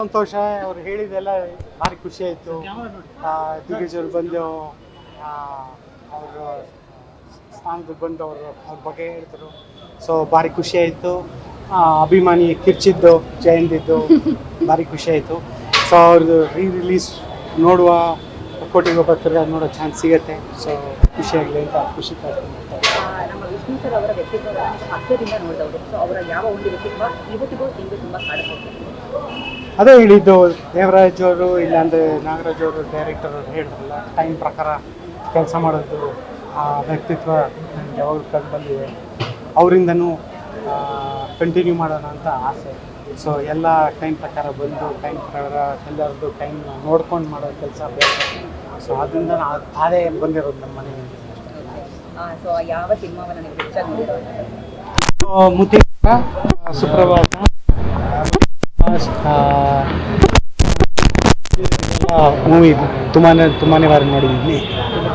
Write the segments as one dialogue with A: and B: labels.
A: ಸಂತೋಷ. ಅವ್ರು ಹೇಳಿದೆಲ್ಲ ಭಾರಿ ಖುಷಿ ಆಯಿತು. ದಿಗ್ಗಜರು ಬಂದು ಅವ್ರ ಸ್ಥಾನದಲ್ಲಿ ಬಂದು ಅವ್ರ ಬಗ್ಗೆ ಹೇಳಿದ್ರು. ಸೊ ಭಾರಿ ಖುಷಿ ಆಯಿತು. ಅಭಿಮಾನಿ ಕಿರ್ಚಿದ್ದು ಜಯಂತಿದ್ದು ಭಾರಿ ಖುಷಿ ಆಯಿತು. ಸೊ ಅವ್ರದ್ದು ರಿಲೀಸ್ ನೋಡುವ ಕೋಟಿಗೆ ಬರ್ತಾರೆ, ನೋಡೋ ಚಾನ್ಸ್ ಸಿಗುತ್ತೆ. ಸೊ ಖುಷಿಯಾಗಲಿ ಅಂತ ಖುಷಿ
B: ನಮ್ಮ ವಿಷ್ಣು ಸರ್ ಅವರ ವ್ಯಕ್ತಿತ್ವ ಹತ್ತಿರದಿಂದ ನೋಡಿದವರು. ಸೊ ಅವರ ಯಾವ ಒಂದು ವ್ಯಕ್ತಿತ್ವ ಇವತ್ತಿಗೂ ನಿಮಗೆ ತುಂಬ ಕಾಡುತ್ತೆ?
A: ಅದೇ ಹೇಳಿದ್ದು, ದೇವರಾಜ್ ಅವರು ಇಲ್ಲಾಂದರೆ ನಾಗರಾಜ್ ಅವರು ಡೈರೆಕ್ಟರ್ ಅವರು ಹೇಳಿದ್ರಲ್ಲ, ಟೈಮ್ ಪ್ರಕಾರ ಕೆಲಸ ಮಾಡೋದು ಆ ವ್ಯಕ್ತಿತ್ವ ನನಗೆ ಯಾವಾಗಲೂ ಕಂಡು ಬಂದಿದೆ. ಅವರಿಂದನೂ ಕಂಟಿನ್ಯೂ ಮಾಡೋಣ ಅಂತ ಆಸೆ. ಸೊ ಎಲ್ಲ ಟೈಮ್ ಪ್ರಕಾರ ಬಂದು ಟೈಮ್ ಪ್ರಕಾರ ಎಲ್ಲರದ್ದು ಟೈಮ್ ನೋಡ್ಕೊಂಡು ಮಾಡೋ ಕೆಲಸ ಬೇಕು. ಸೊ ಅದರಿಂದ ಅದೇ ಬಂದಿರೋದು ನಮ್ಮ ಮನೆಯಲ್ಲಿ.
B: ಸೊ ಯಾವ ಸಿನಿಮಾವನ್ನು ನೀವು ಹೆಚ್ಚಾಗಿ ನೋಡಿರೋದು?
A: ಮುತ್ತಿನ ಸುಪ್ರಭಾತ, ಮೂವಿ ತುಂಬಾ ಬಾರಿ ನೋಡಿದ್ದೀನಿ.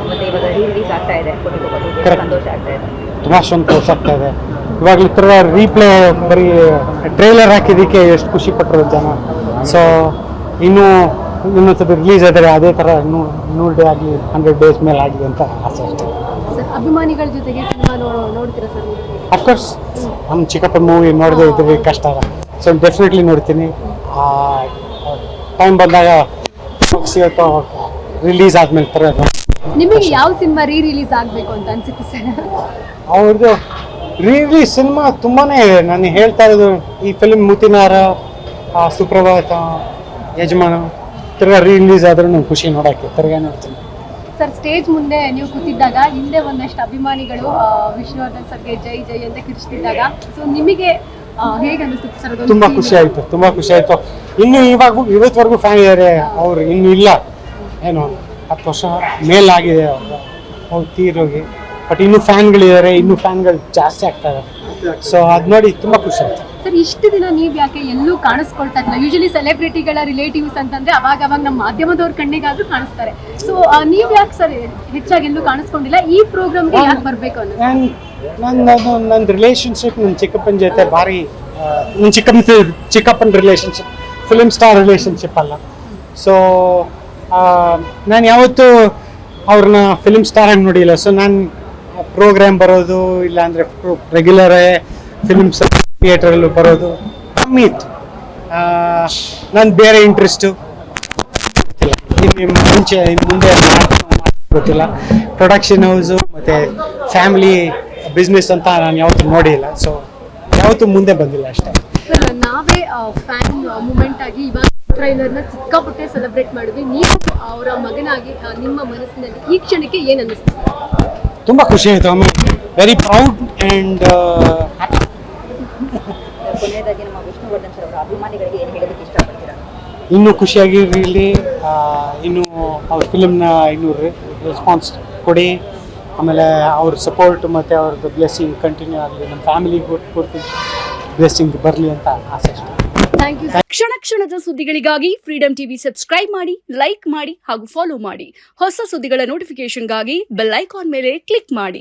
B: ಮತ್ತೆ ಇವಾಗ ರಿಲೀಸ್ ಆಗ್ತಾ ಇದೆ, ಸಂತೋಷ ಆಗ್ತಾ ಇದೆ,
A: ತುಂಬ ಸಂತೋಷ ಆಗ್ತಾ ಇದೆ. ಇವಾಗಲೂ ಥರ ರೀಪ್ಲೇ ಬರೀ ಟ್ರೈಲರ್ ಹಾಕಿದ್ದಕ್ಕೆ ಎಷ್ಟು ಖುಷಿ ಪಟ್ಟರು ಜನ. ಸೊ ಇನ್ನೊಂದ್ಸತಿ ರಿಲೀಸ್ ಆದರೆ ಅದೇ ಥರ 100 ಡೇ ಆಗಲಿ, 100 ಡೇಸ್ ಮೇಲೆ ಆಗಲಿ ಅಂತ ಆಸೆ ಅಷ್ಟೇ.
C: ಅಭಿಮಾನಿಗಳ ಜೊತೆಗೆ ಸಿನಿಮಾ ನೋಡ್ತೀರಾ ಸರ್?
A: ಅಫ್ಕೋರ್ಸ್ ನಮ್ಮ ಚಿಕ್ಕಪ್ಪನ ಮೂವಿ ನೋಡದೇ ಇದ್ದರೆ ಕಷ್ಟ. ಸೊ ಡೆಫಿನೆಟ್ಲಿ ನೋಡ್ತೀನಿ. ಟೈಮ್ ಬಂದಾಗ ಸಿಗುತ್ತೋ ರಿಲೀಸ್ ಆದ್ಮೇಲೆ ಥರ.
C: ನಿಮಗೆ ಯಾವ ಸಿನಿಮಾ ರಿಲೀಸ್ ಆಗಬೇಕು ಅಂತ ಅನ್ಸುತ್ತೆ ಸರ್?
A: ಅವ್ರದ್ದು ರಿಲೀಸ್ ಸಿನಿಮಾ ತುಂಬಾ ಇದೆ. ನಾನು ಹೇಳ್ತಾ ಇರೋದು ಈ ಫಿಲ್ಮ್ ಮುತ್ತಿನಾರ, ಸುಪ್ರಭಾತ, ಯಜಮಾನ ತಿರ್ಗಾ ರಿಲೀಸ್ ಆದರೂ ನಂಗೆ ಖುಷಿ ನೋಡೋಕ್ಕೆ ತಿರ್ಗಾ ನೋಡ್ತೀನಿ.
C: ಸರ್, ಸ್ಟೇಜ್ ಮುಂದೆ ನೀವು ಕೂತಿದ್ದಾಗ ಹಿಂದೆ ಒಂದಷ್ಟು ಅಭಿಮಾನಿಗಳು ವಿಷ್ಣುವರ್ಧನ್ ಸರ್ಗೆ ಜೈ ಜೈ ಅಂತ ಕಿರ್ಚ್ತಿದ್ದಾಗ, ಸೊ ನಿಮಗೆ ಹೇಗೆ ಅನಿಸ್ತು ಸರ್?
A: ತುಂಬ ಖುಷಿ ಆಯಿತು. ಇನ್ನು ಇವತ್ತವರೆಗೂ ಫ್ಯಾನ್ ಇದ್ದಾರೆ. ಅವ್ರು ಇನ್ನೂ ಇಲ್ಲ, ಏನು 10 ವರ್ಷ ಮೇಲಾಗಿದೆ ಅವ್ರು ತೀರೋಗಿ. ಬಟ್ ಇನ್ನೂ ಫ್ಯಾನ್ಗಳಿದ್ದಾರೆ, ಇನ್ನೂ ಫ್ಯಾನ್ಗಳು ಜಾಸ್ತಿ ಆಗ್ತಾರೆ. ಸೊ ಅದು ನೋಡಿ ತುಂಬ ಖುಷಿ ಆಯ್ತು.
C: ಸರ್, ಇಷ್ಟು ದಿನ ನೀವು ಯಾಕೆ ಎಲ್ಲೂ ಕಾಣಿಸ್ಕೊಳ್ತಾ ಇಲ್ಲ? ಯೂಶಲಿ ಸೆಲೆಬ್ರಿಟಿಗಳ ರಿಲೇಟಿವ್ಸ್ ಅಂತಂದ್ರೆ ಅವಾಗ ನಮ್ಮ ಮಾಧ್ಯಮದವ್ರ ಕಣ್ಣಿಗಾದ್ರೂ ಕಾಣಿಸ್ತಾರೆ. ಸೊ ನೀವು ಯಾಕೆ ಸರ್ ಹೆಚ್ಚಾಗಿ ಎಲ್ಲೂ ಕಾಣಿಸ್ಕೊಂಡಿಲ್ಲ? ಈ ಪ್ರೋಗ್ರಾಮ್ಗೆ ಯಾಕೆ ಬರಬೇಕು ಅನ್ನೋ?
A: ನನ್ನ ರಿಲೇಷನ್ಶಿಪ್ ನನ್ನ ಚಿಕ್ಕಪ್ಪನ ಜೊತೆ ಭಾರಿ, ನನ್ನ ಚಿಕ್ಕಪ್ಪನ ರಿಲೇಷನ್ಶಿಪ್ ಫಿಲ್ಮ್ ಸ್ಟಾರ್ ರಿಲೇಷನ್ಶಿಪ್ ಅಲ್ಲ. ಸೊ ನಾನು ಯಾವತ್ತೂ ಅವ್ರನ್ನ ಫಿಲ್ಮ್ ಸ್ಟಾರ್ ಆಗಿ ನೋಡಿಲ್ಲ. ಸೊ ನಾನು ಪ್ರೋಗ್ರಾಮ್ ಬರೋದು ಇಲ್ಲ ಅಂದರೆ ರೆಗ್ಯುಲರೇ ಫಿಲ್ಮ್ ಥಿಯೇಟ್ರಲ್ಲೂ ಬರೋದು ಕಮ್ಮಿ ಇತ್ತು. ನಾನು ಬೇರೆ ಇಂಟ್ರೆಸ್ಟು ಮುಂದೆ ಗೊತ್ತಿಲ್ಲ. ಪ್ರೊಡಕ್ಷನ್ ಹೌಸು ಮತ್ತು ಫ್ಯಾಮಿಲಿ ಬಿಸ್ನೆಸ್ ಅಂತ ನಾನು ಯಾವತ್ತೂ ನೋಡಿಲ್ಲ. ಸೊ ಯಾವತ್ತೂ ಮುಂದೆ ಬಂದಿಲ್ಲ ಅಷ್ಟೇ.
C: ನಾವೇ ಫ್ಯಾನ್ ಮೂಮೆಂಟ್ ಆಗಿ ಇವಾಗ ಟ್ರೈಲರ್ನ ಸಿಕ್ಕಾಪಟ್ಟೆ ಸೆಲೆಬ್ರೇಟ್ ಮಾಡಿದ್ವಿ. ನೀವು ಅವರ ಮಗನಾಗಿ ನಿಮ್ಮ ಮನಸ್ಸಿನಲ್ಲಿ ಈ ಕ್ಷಣಕ್ಕೆ ಏನು ಅನ್ನಿಸ್ತು?
A: ತುಂಬ ಖುಷಿ ಆಯಿತು. Very proud and happy.
B: ಕೊನೆಯದಾಗಿ ನಮ್ಮ ವಿಷ್ಣುವರ್ಧನ್ ಸರ್ ಅವರ ಅಭಿಮಾನಿಗಳಿಗೆ ಏನು ಹೇಳೋದಕ್ಕೆ ಇಷ್ಟಪಡ್ತೀರಾ?
A: ಇನ್ನೂ ಖುಷಿಯಾಗಿರಲಿ, ಇನ್ನೂ ಅವ್ರ ಫಿಲ್ಮ್ನ ಇನ್ನೂ ರೆಸ್ಪಾನ್ಸ್ ಕೊಡಿ. ಆಮೇಲೆ ಅವ್ರ ಸಪೋರ್ಟ್ ಮತ್ತು ಅವ್ರದ್ದು ಬ್ಲೆಸ್ಸಿಂಗ್ ಕಂಟಿನ್ಯೂ ಆಗಲಿ. ನಮ್ಮ ಫ್ಯಾಮಿಲಿಗೆ ಪೂರ್ತಿ ಬ್ಲೆಸ್ಸಿಂಗ್ ಬರಲಿ ಅಂತ ಆಸೆ.
C: Thank you.
D: ಕ್ಷಣ ಕ್ಷಣದ ಸುದ್ದಿಗಳಿಗಾಗಿ ಫ್ರೀಡಮ್ ಟಿವಿ ಸಬ್ಸ್ಕ್ರೈಬ್ ಮಾಡಿ, ಲೈಕ್ ಮಾಡಿ ಹಾಗೂ ಫಾಲೋ ಮಾಡಿ. ಹೊಸ ಸುದ್ದಿಗಳ ನೋಟಿಫಿಕೇಶನ್ಗಾಗಿ ಬೆಲ್ ಐಕಾನ್ ಮೇಲೆ ಕ್ಲಿಕ್ ಮಾಡಿ.